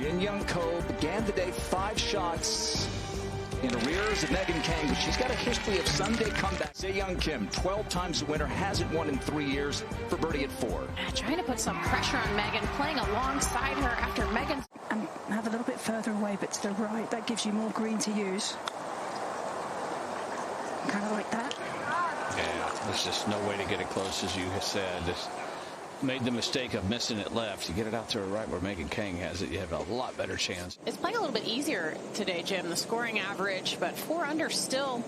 Jin Young Ko began the day 5 shots in arrears of Megan Kang, but she's got a history of Sunday comeback. Se-Young Kim, 12 times the winner, hasn't won in 3 years, for birdie at 4. Trying to put some pressure on Megan, playing alongside her after Megan. And have a little bit further away, but to the right, that gives you more green to use. Kind of like that. Yeah, there's just no way to get it close, as you have said. Just made the mistake of missing it left. You get it out to her right where Megan Kang has it, you have a lot better chance. It's playing a little bit easier today, Jim, the scoring average, but 4 under still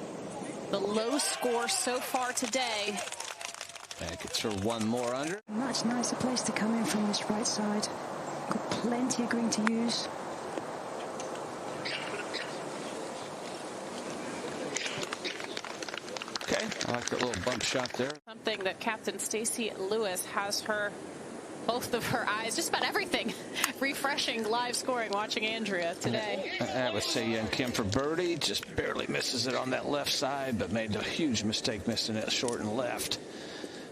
the low score so far today. That gets her 1 more under. Much nicer place to come in from this right side. Got plenty of green to use. Okay, I like that little bump shot there. Something that Captain Stacy Lewis has her, both of her eyes, just about everything, refreshing live scoring, watching Andrea today. That was Se-Young Kim for birdie, just barely misses it on that left side, but made a huge mistake missing it short and left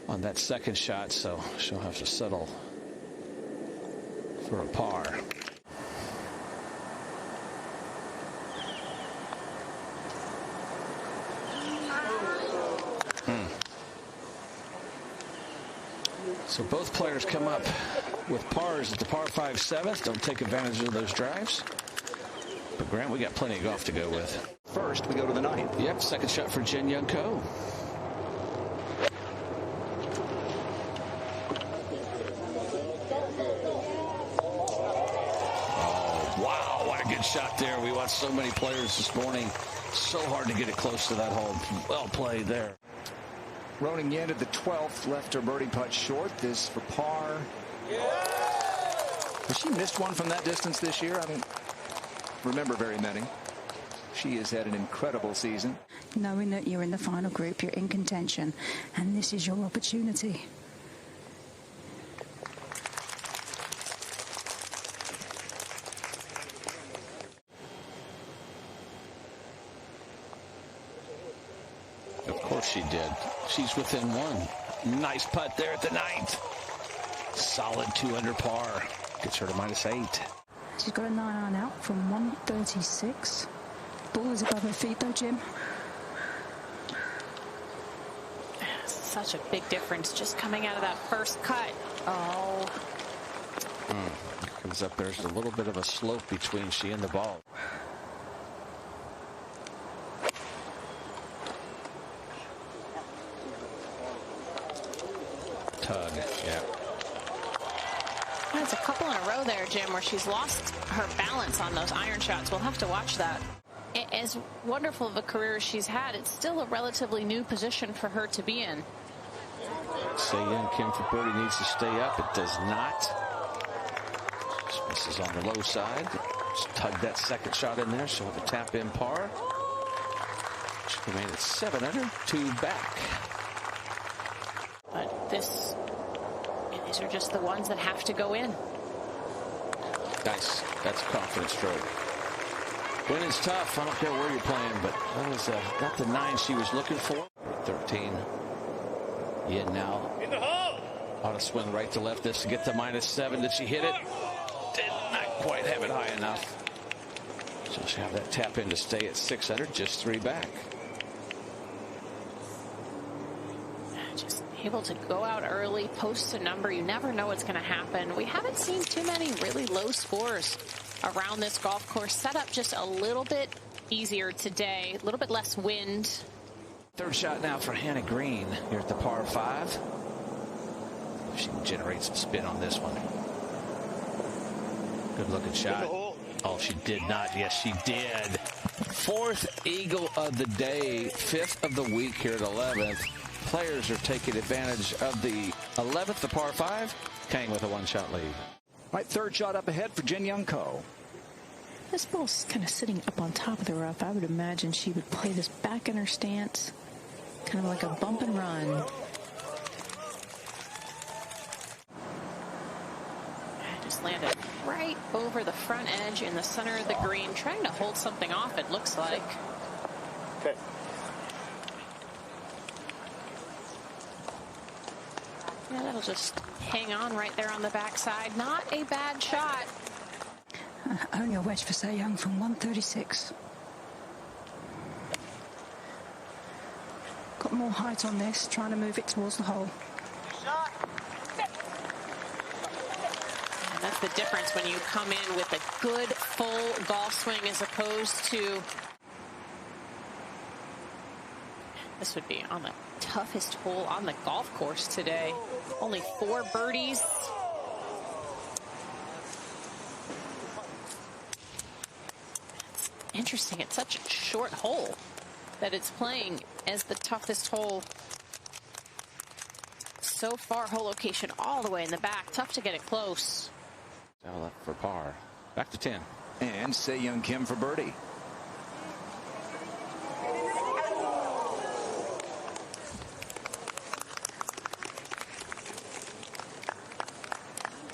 on that second shot, so she'll have to settle for a par. So both players come up with pars at the par 5 7th. Don't take advantage of those drives. But Grant, we got plenty of golf to go with. First, we go to the 9th. Yep, second shot for Jin Young Ko. Oh, wow, what a good shot there. We watched so many players this morning. So hard to get it close to that hole. Well played there. Ronan Yen at the 12th left her birdie putt short. This for par. Has she missed one from that distance this year? I don't remember very many. She has had an incredible season. Knowing that you're in the final group, you're in contention, and this is your opportunity. Of course she did. She's within 1. Nice putt there at the 9th. Solid 2 under par. Gets her to -8. She's got a 9-iron out from 136. Ball is above her feet though, Jim. Such a big difference just coming out of that first cut. Oh. Comes up, there's a little bit of a slope between she and the ball. Tug, yeah. That's a couple in a row there, Jim, where she's lost her balance on those iron shots. We'll have to watch that. As wonderful of a career as she's had, it's still a relatively new position for her to be in. Se-Young Kim for birdie needs to stay up. It does not. Just misses on the low side. Just tugged that second shot in there. She'll have a tap in par. She remain at 7 under, 2 back. But these are just the ones that have to go in. Nice. That's a confident stroke. Winning's tough. I don't care where you're playing, but that was not the 9 she was looking for. 13. Yin now. In the hole. Ought to swing right to left this to get to -7. Did she hit it? Did not quite have it high enough. So she'll have that tap in to stay at 6 under, just 3 back. Just able to go out early, post a number. You never know what's going to happen. We haven't seen too many really low scores around this golf course. Set up just a little bit easier today, a little bit less wind. Third shot now for Hannah Green here at the par 5. She can generate some spin on this one. Good looking shot. Oh, she did not. Yes, she did. 4th eagle of the day, 5th of the week here at 11th. Players are taking advantage of the 11th, the par 5. Kang with a 1-shot lead. Right, third shot up ahead for Jin Young Ko. This ball's kind of sitting up on top of the rough. I would imagine she would play this back in her stance, kind of like a bump and run. Just landed right over the front edge in the center of the green, trying to hold something off, it looks like. Okay. Yeah, that'll just hang on right there on the backside. Not a bad shot. Only a wedge for Se Young from 136. Got more height on this, trying to move it towards the hole. And that's the difference when you come in with a good full golf swing as opposed to... This would be on the toughest hole on the golf course today. Only 4 birdies. It's interesting. It's such a short hole that it's playing as the toughest hole so far. Hole location all the way in the back. Tough to get it close. Now left for par. Back to 10. And Se Young Kim for birdie.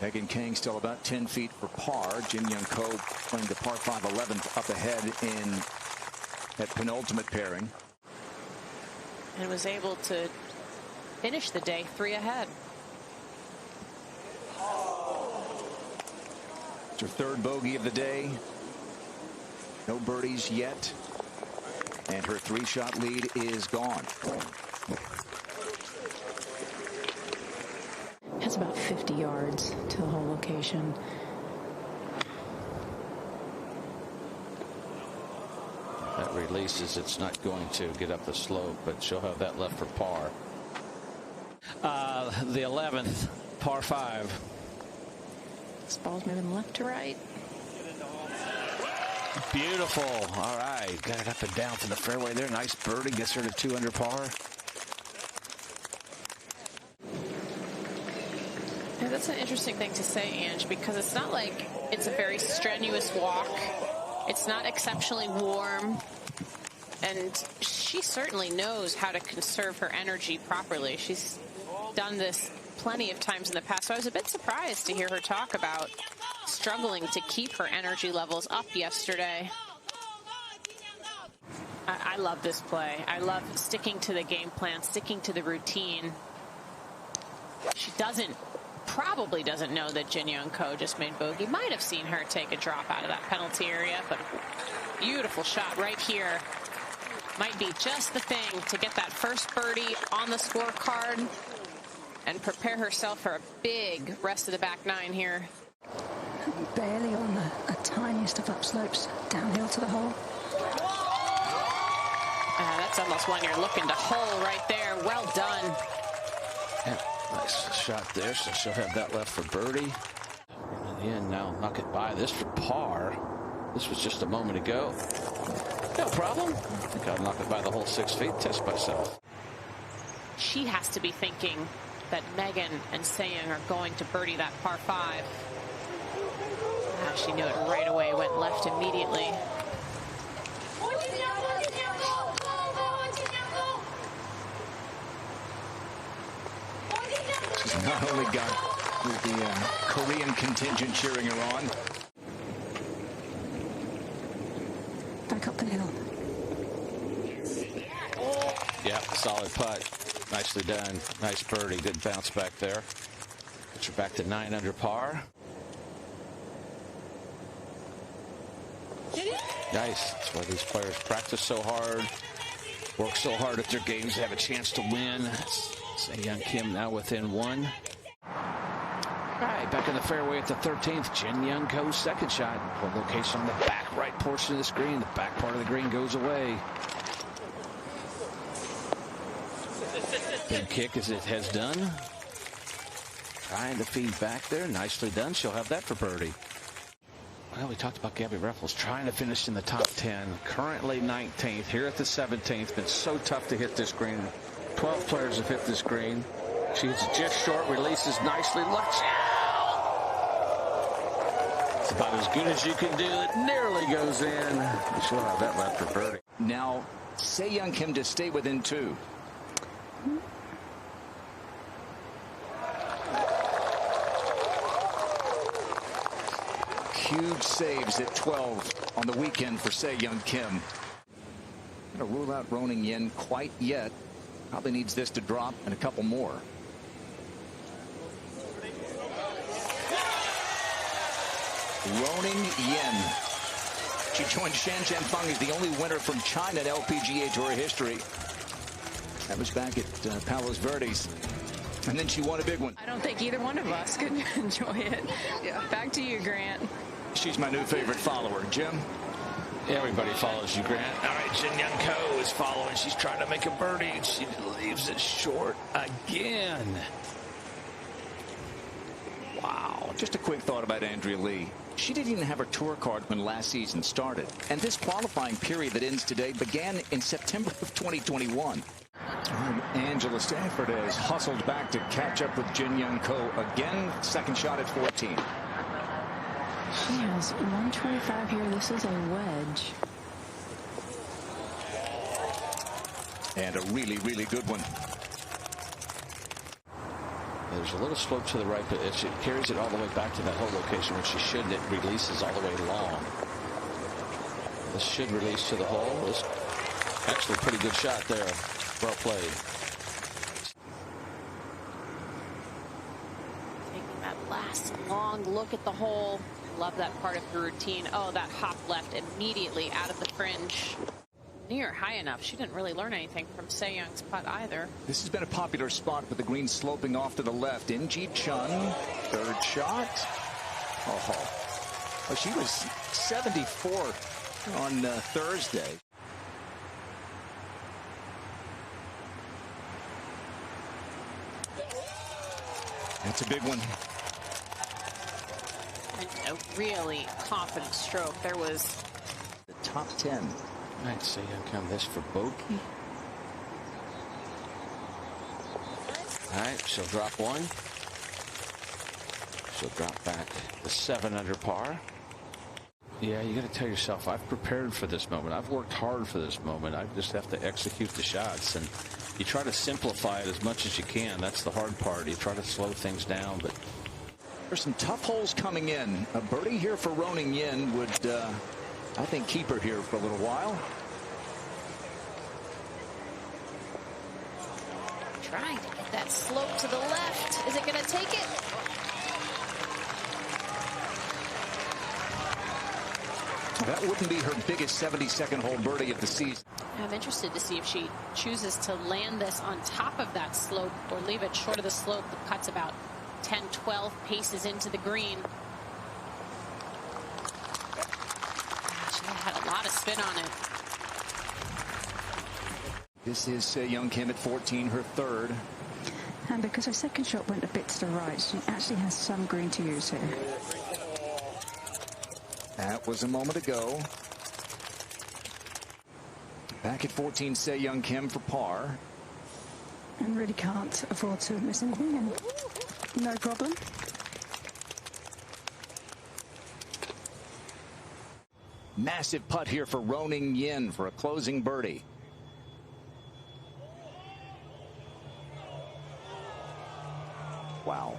Megan Kang still about 10 feet for par. Jin Young Ko playing the par 5 11th up ahead in that penultimate pairing. And was able to finish the day 3 ahead. It's her 3rd bogey of the day. No birdies yet. And her 3-shot lead is gone. Has about 50 yards to the hole location. That releases. It's not going to get up the slope, but she'll have that left for par. The 11th, par 5. This ball's moving left to right. Beautiful. All right. Got it up and down to the fairway there. Nice birdie. Gets her to 2 under par. Yeah, that's an interesting thing to say, Ange, because it's not like it's a very strenuous walk. It's not exceptionally warm. And she certainly knows how to conserve her energy properly. She's done this plenty of times in the past. So I was a bit surprised to hear her talk about struggling to keep her energy levels up yesterday. I love this play. I love sticking to the game plan, sticking to the routine. She probably doesn't know that Jin Young Ko just made bogey. Might have seen her take a drop out of that penalty area, but beautiful shot right here. Might be just the thing to get that first birdie on the scorecard and prepare herself for a big rest of the back 9 here. Barely on the tiniest of upslopes, downhill to the hole. That's almost one you're looking to hole right there. Well done. Yeah, nice shot there, so she'll have that left for birdie. And in now, knock it by. This for par. This was just a moment ago. No problem. I think I'll knock it by the whole 6 feet, test myself. She has to be thinking that Megan and Se Young are going to birdie that par 5. She knew it right away, went left immediately. She's not only got the Korean contingent cheering her on. Back up the hill. Yeah, solid putt. Nicely done. Nice birdie. Good bounce back there. Gets her back to 9 under par. Nice. That's why these players practice so hard, work so hard at their games, have a chance to win. Se Young Kim now within 1. All right, back in the fairway at the 13th. Jin Young Ko's second shot. Hole location on the back right portion of the screen. The back part of the green goes away. Big kick as it has done. Trying to feed back there. Nicely done. She'll have that for birdie. Well, we talked about Gabby Ruffles trying to finish in the top 10. Currently 19th. Here at the 17th. Been so tough to hit this green. 12 players have hit this green. She's just short. Releases nicely. Watch out! It's about as good as you can do. It nearly goes in. She'll have that left for birdie. Now, Se Young Kim to stay within 2. Huge saves at 12 on the weekend for Se Young Kim. Going to rule out Roning Yin quite yet. Probably needs this to drop and a couple more. Roning Yin. She joined Shan Jianfeng as the only winner from China in LPGA Tour history. That was back at Palos Verdes. And then she won a big one. I don't think either one of us could enjoy it. Yeah. Back to you, Grant. She's my new favorite follower. Jim? Everybody follows you, Grant. All right, Jin Young Ko is following. She's trying to make a birdie. She leaves it short again. Wow. Just a quick thought about Andrea Lee. She didn't even have her tour card when last season started. And this qualifying period that ends today began in September of 2021. Angela Stanford has hustled back to catch up with Jin Young Ko again. Second shot at 14. She has 125 here. This is a wedge. And a really, really good one. There's a little slope to the right, but it carries it all the way back to that whole location, which she shouldn't. It releases all the way long. This should release to the hole. It's actually a pretty good shot there. Well played. Taking that last long look at the hole. Love that part of the routine. Oh, that hop left immediately out of the fringe. Near high enough. She didn't really learn anything from Se Young's putt either. This has been a popular spot with the green sloping off to the left. In Ji Chun, third shot. Oh, she was 74 on Thursday. That's a big one. And a really confident stroke. There was the top 10. I'd say I come this for bogey. All right, she'll drop one. She'll drop back the 7 under par. Yeah, you got to tell yourself, I've prepared for this moment. I've worked hard for this moment. I just have to execute the shots. And you try to simplify it as much as you can. That's the hard part. You try to slow things down. But there's some tough holes coming in. A birdie here for Roning Yin would, I think, keep her here for a little while. trying to get that slope to the left. Is it going to take it? That wouldn't be her biggest 72nd hole birdie of the season. I'm interested to see if she chooses to land this on top of that slope or leave it short of the slope. The putt's about 10, 12 paces into the green. She had a lot of spin on it. This is Young Kim at 14, her third. And because her second shot went a bit to the right, she actually has some green to use here. That was a moment ago. Back at 14, Se Young Kim for par. And really can't afford to miss anything, and no problem. Massive putt here for Roning Yin for a closing birdie. Wow.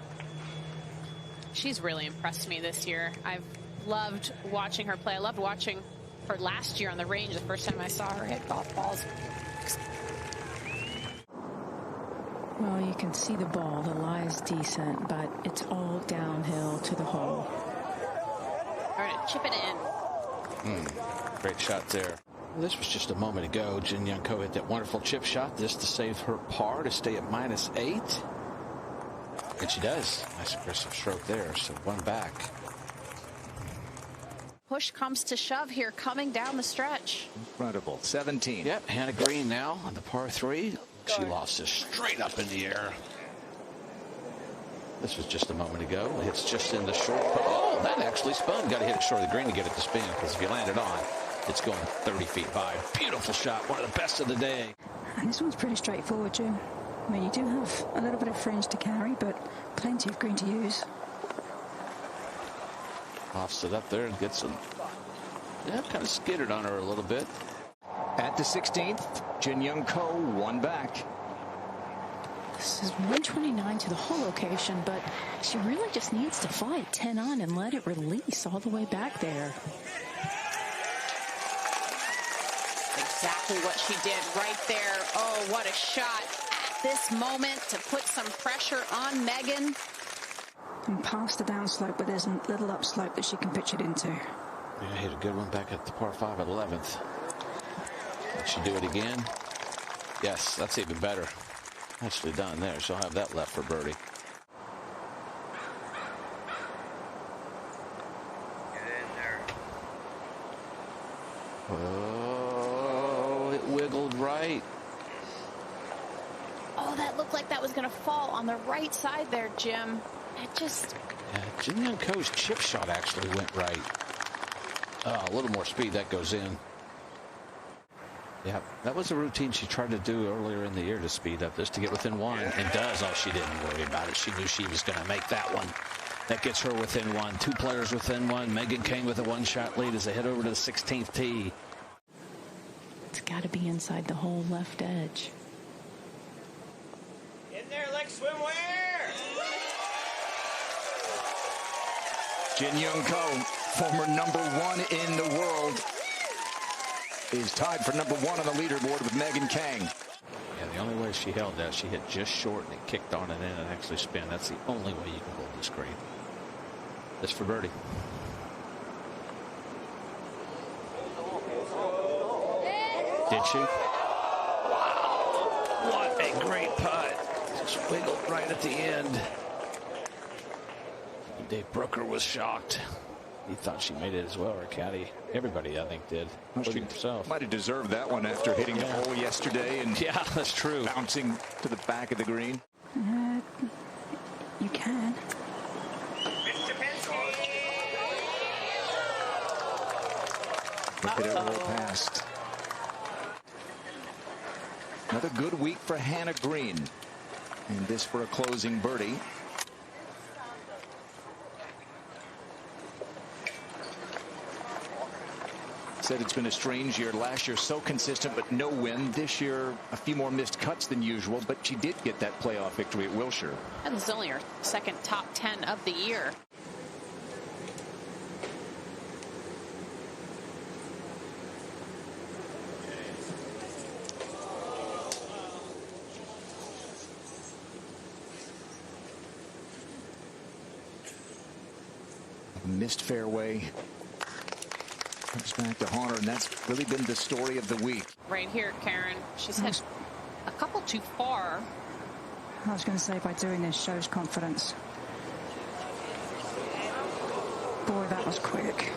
She's really impressed me this year. I've loved watching her play. I loved watching her last year on the range, the first time I saw her hit golf balls. Well, you can see the ball. The lie is decent, but it's all downhill to the hole. All right, chip it in. Great shot there. Well, this was just a moment ago. Jin Young Ko hit that wonderful chip shot just to save her par to stay at -8. And she does. Nice aggressive stroke there. So one back. Push comes to shove here, coming down the stretch. Incredible. 17. Yep, Hannah Green now on the par 3. She lost it straight up in the air. This was just a moment ago. It's just in the short. Oh, that actually spun. Got to hit it short of the green to get it to spin, because if you land it on, it's going 30 feet by. Beautiful shot. One of the best of the day. And this one's pretty straightforward, Jim. I mean, you do have a little bit of fringe to carry, but plenty of green to use. Offs it up there and gets some. Yeah, kind of skittered on her a little bit. At the 16th, Jin Young Ko one back. This is 129 to the hole location, but she really just needs to fly at 10 on and let it release all the way back there. Exactly what she did right there. Oh, what a shot at this moment to put some pressure on Megan. and past the downslope, but there's a little upslope that she can pitch it into. Yeah, hit a good one back at the par 5 at 11th. Did she do it again? Yes, that's even better. Nicely done there. She'll have that left for birdie. Oh, it wiggled right. Oh, that looked like that was going to fall on the right side there, Jim. It just... Yeah, Jin Young Ko's chip shot actually went right. A little more speed, that goes in. Yeah, that was a routine she tried to do earlier in the year to speed up this to get within one, and does. Oh, she didn't worry about it. She knew she was going to make that one. That gets her within one. 2 players within one. Megan Kane with a 1-shot lead as they head over to the 16th tee. It's got to be inside the whole left edge. In there like swimwear. Jin Young Ko, former #1 in the world, is tied for #1 on the leaderboard with Megan Kang. Yeah, the only way she held that, she hit just short and it kicked on and in and actually spin. That's the only way you can hold this green. This for birdie. Did she? Wow. What a great putt. Just wiggled right at the end. Dave Brooker was shocked. He thought she made it as well, or caddy. Everybody, I think, did. She herself. might have deserved that one after hitting the hole yesterday and Yeah, that's true. bouncing to the back of the green. You can. Look at it roll past. Another good week for Hannah Green. And this for a closing birdie. Said it's been a strange year. Last year so consistent but no win. This year a few more missed cuts than usual, but she did get that playoff victory at Wilshire. And this is only her second top 10 of the year. Missed fairway. Comes back to haunt her, and that's really been the story of the week. Right here, Karen. She's hit a couple too far. I was going to say, by doing this shows confidence. Boy, that was quick.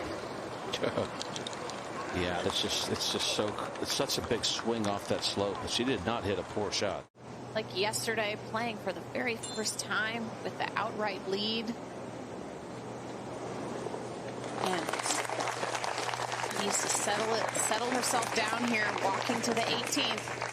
Yeah, it's such a big swing off that slope. But she did not hit a poor shot. Like yesterday, playing for the very first time with the outright lead. And needs to settle herself down here, walking to the 18th.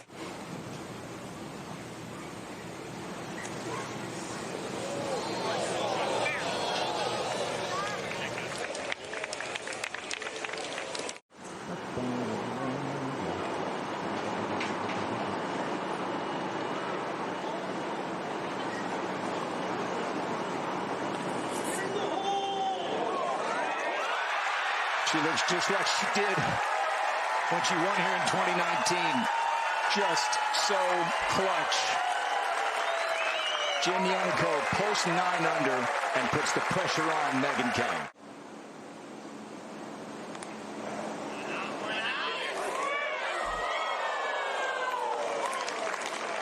She looks just like she did when she won here in 2019. Just so clutch. Jin Young Ko posts 9 under and puts the pressure on Megan Kang.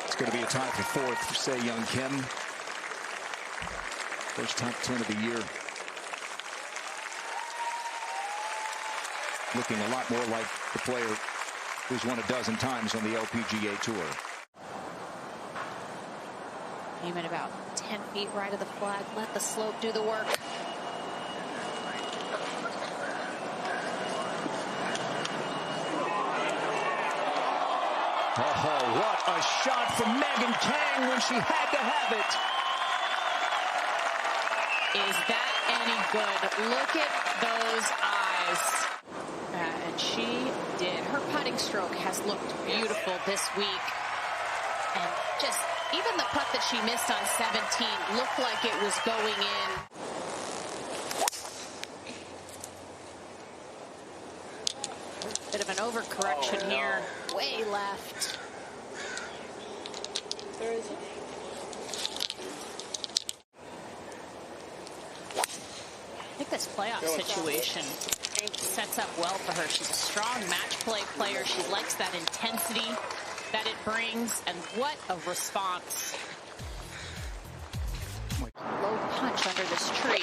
It's going to be a tie for 4th for Se Young Kim. First top 10 of the year. Looking a lot more like the player who's won a dozen times on the LPGA Tour. Aim at about 10 feet right of the flag. Let the slope do the work. Oh, what a shot from Megan Kang when she had to have it. Is that any good? Look at those eyes. And she did. Her putting stroke has looked beautiful this week. And just even the putt that she missed on 17 looked like it was going in. Bit of an overcorrection here. Way left. Where is it? think this playoff situation sets up well for her. She's a strong match play player. She likes that intensity that it brings, and what a response. Low punch under this tree.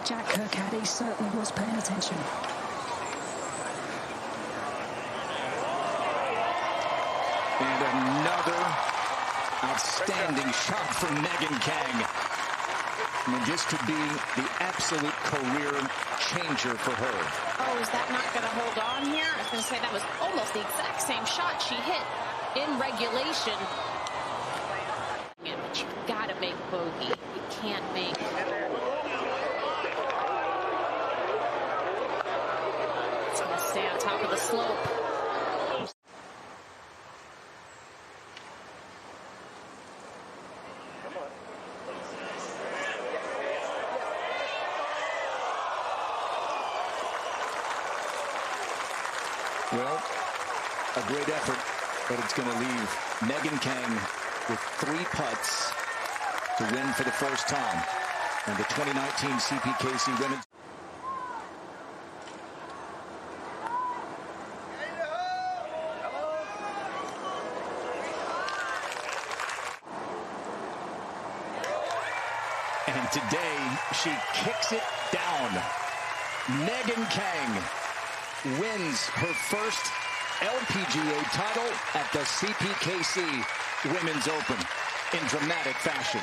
Jack, her caddy, certainly was paying attention. And another outstanding shot from Megan Kang. I mean, this could be the absolute career changer for her. Oh, is that not going to hold on here? I was going to say that was almost the exact same shot she hit in regulation. But you've got to make bogey. You can't make... It's going to stay on top of the slope. Well, a great effort, but it's going to leave Megan Kang with 3 putts to win for the first time. And the 2019 CPKC Women's. And today, she kicks it down. Megan Kang wins her first LPGA title at the CPKC Women's Open in dramatic fashion.